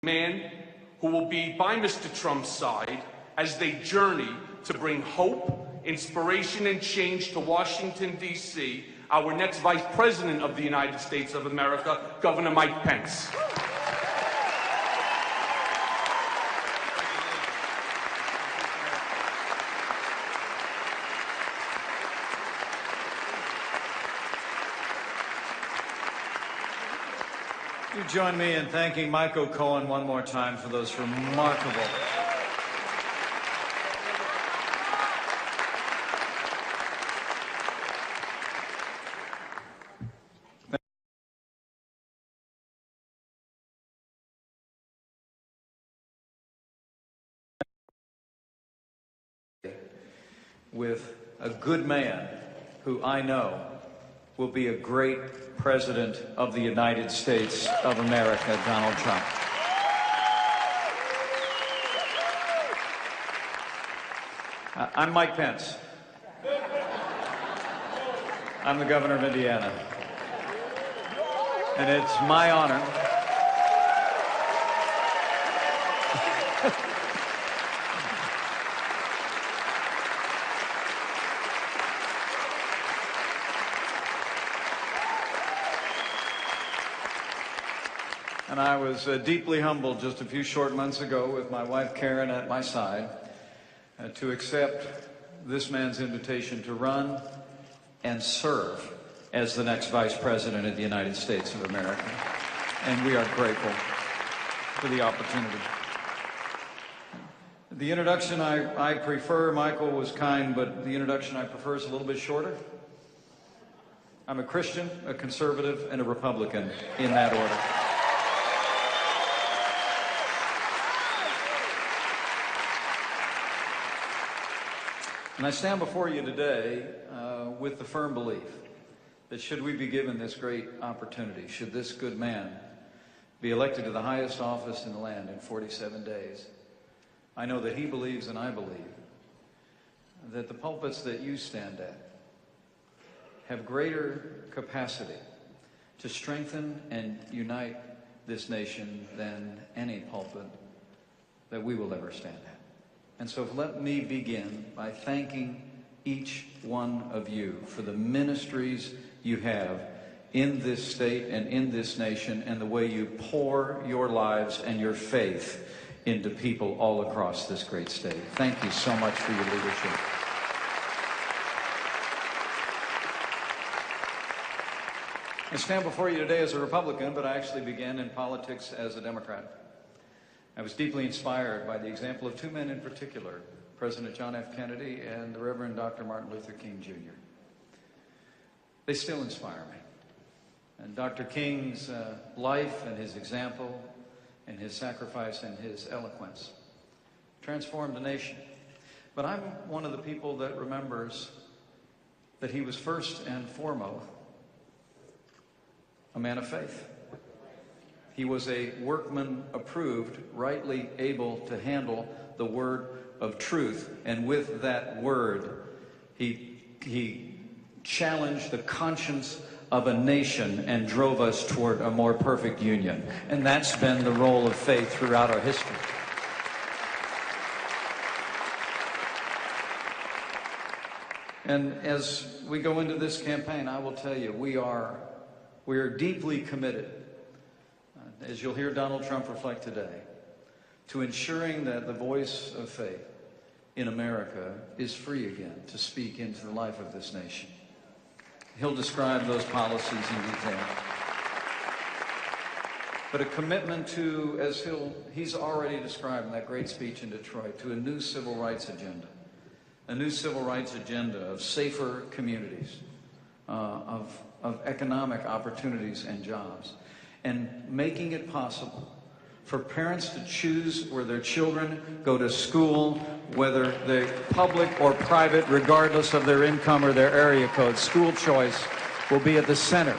man who will be by Mr. Trump's side as they journey to bring hope, inspiration, and change to Washington, D.C., our next Vice President of the United States of America, Governor Mike Pence. You join me in thanking Michael Cohen one more time for those remarkable. With a good man who I know will be a great President of the United States of America, Donald Trump. I'm Mike Pence. I'm the governor of Indiana. And it's my honor and I was deeply humbled just a few short months ago with my wife Karen at my side to accept this man's invitation to run and serve as the next Vice President of the United States of America. And we are grateful for the opportunity. The introduction I prefer, Michael was kind, but the introduction I prefer is a little bit shorter. I'm a Christian, a conservative, and a Republican in that order. And I stand before you today with the firm belief that should we be given this great opportunity, should this good man be elected to the highest office in the land in 47 days, I know that he believes and I believe that the pulpits that you stand at have greater capacity to strengthen and unite this nation than any pulpit that we will ever stand at. And so let me begin by thanking each one of you for the ministries you have in this state and in this nation and the way you pour your lives and your faith into people all across this great state. Thank you so much for your leadership. I stand before you today as a Republican, but I actually began in politics as a Democrat. I was deeply inspired by the example of two men in particular, President John F. Kennedy and the Reverend Dr. Martin Luther King, Jr. They still inspire me. And Dr. King's life and his example and his sacrifice and his eloquence transformed a nation. But I'm one of the people that remembers that he was first and foremost a man of faith. He was a workman approved, rightly able to handle the word of truth. And with that word, he challenged the conscience of a nation and drove us toward a more perfect union. And that's been the role of faith throughout our history. And as we go into this campaign, I will tell you, we are deeply committed, as you'll hear Donald Trump reflect today, to ensuring that the voice of faith in America is free again to speak into the life of this nation. He'll describe those policies in detail. But a commitment to, as he's already described in that great speech in Detroit, to a new civil rights agenda. A new civil rights agenda of safer communities, of economic opportunities and jobs, and making it possible for parents to choose where their children go to school, whether they're public or private, regardless of their income or their area code. School choice will be at the center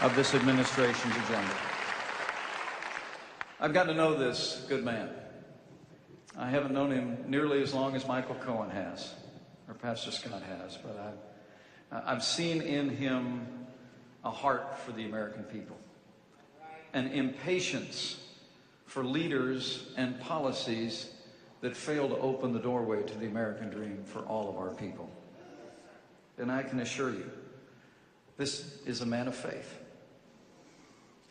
of this administration's agenda. I've gotten to know this good man. I haven't known him nearly as long as Michael Cohen has, or Pastor Scott has, but I've seen in him a heart for the American people, an impatience for leaders and policies that fail to open the doorway to the American dream for all of our people. And I can assure you, this is a man of faith.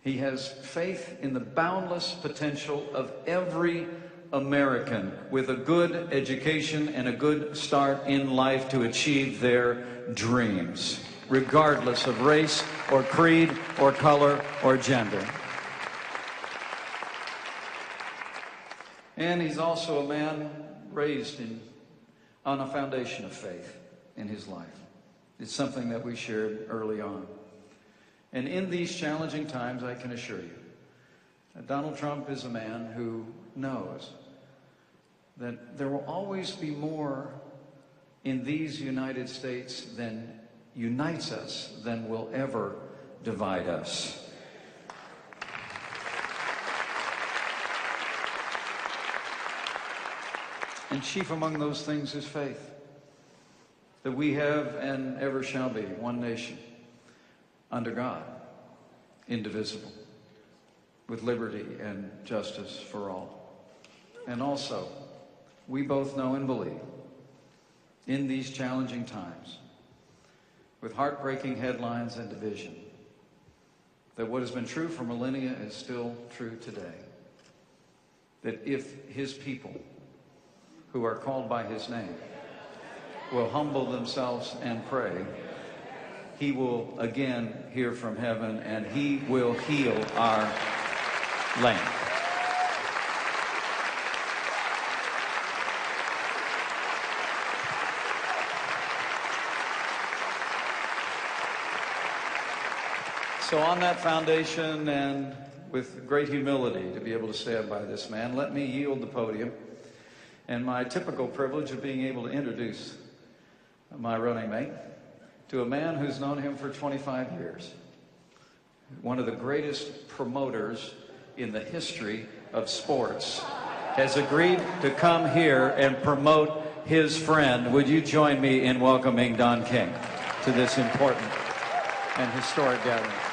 He has faith in the boundless potential of every American with a good education and a good start in life to achieve their dreams, regardless of race or creed or color or gender. And he's also a man raised on a foundation of faith in his life. It's something that we shared early on. And in these challenging times, I can assure you, that Donald Trump is a man who knows that there will always be more in these United States than unites us than will ever divide us. And chief among those things is faith, that we have and ever shall be one nation, under God, indivisible, with liberty and justice for all. And also, we both know and believe, in these challenging times, with heartbreaking headlines and division, that what has been true for millennia is still true today. That if his people, who are called by his name, will humble themselves and pray, he will again hear from heaven and he will heal our land. So on that foundation and with great humility to be able to stand by this man, let me yield the podium and my typical privilege of being able to introduce my running mate to a man who's known him for 25 years. One of the greatest promoters in the history of sports has agreed to come here and promote his friend. Would you join me in welcoming Don King to this important and historic gathering?